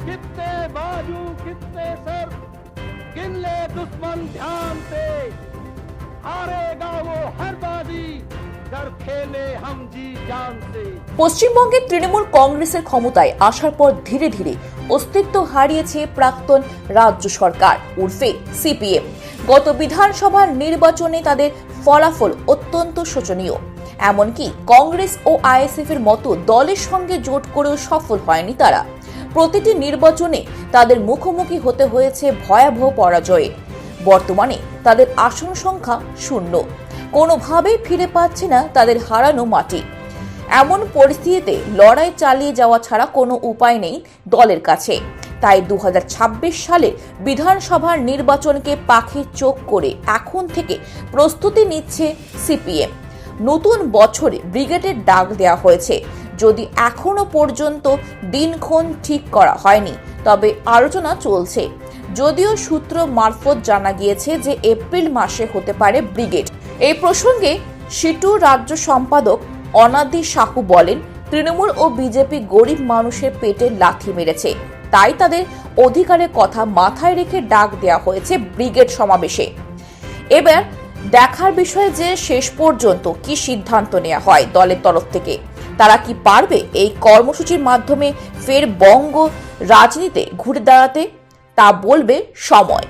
कितने बाजू कितने सर गिन ले दुश्मन ध्यान से, हारेगा वो हर बाजी जब खेले हम जी जान से। পশ্চিমবঙ্গে তৃণমূল কংগ্রেসের ক্ষমতায় আসার পর ধীরে ধীরে অস্তিত্ব হারিয়েছে প্রাক্তন রাজ্য সরকার উর্ফে সিপিএম। গত বিধানসভার নির্বাচনে তাদের ফলাফল অত্যন্ত শোচনীয়। এমনকি কংগ্রেস ও আইএসএফ এর মতো দলের সঙ্গে জোট করেও সফল হয়নি তারা। প্রতিটি নির্বাচনে তাদের মুখোমুখি হতে হয়েছে ভয়াবহ পরাজয়ে। বর্তমানে তাদের আসন সংখ্যা 0। কোনোভাবেই ফিরে পাচ্ছে না তাদের হারানো মাটি। এমন পরিস্থিতিতে লড়াই চালিয়ে যাওয়া ছাড়া কোনো উপায় নেই দলের কাছে। তাই 2026 সালে বিধানসভার নির্বাচনকে পাখির চোখ করে এখন থেকে প্রস্তুতি নিচ্ছে সিপিএম। নতুন বছরে ব্রিগেডের ডাক দেওয়া হয়েছে। যদি এখনো পর্যন্ত দিনক্ষণ ঠিক করা হয়নি, তবে আলোচনা চলছে। যদিও সূত্র মারফত জানা গিয়েছে যে এপ্রিল মাসে হতে পারে ব্রিগেড। এই প্রসঙ্গে সিটু রাজ্য সম্পাদক অনাদি সাহু বলেন, তৃণমূল ও বিজেপি গরিব মানুষের পেটে লাথি মেরেছে, তাই তাদের অধিকারের কথা মাথায় রেখে ডাক দেওয়া হয়েছে ব্রিগেড সমাবেশে। এবার দেখার বিষয় যে শেষ পর্যন্ত কি সিদ্ধান্ত নেওয়া হয় দলের তরফ থেকে। তারা কি পারবে এই কর্মসূচির মাধ্যমে ফের বঙ্গ রাজনীতিতে ঘুরে দাঁড়াতে, তা বলবে সময়।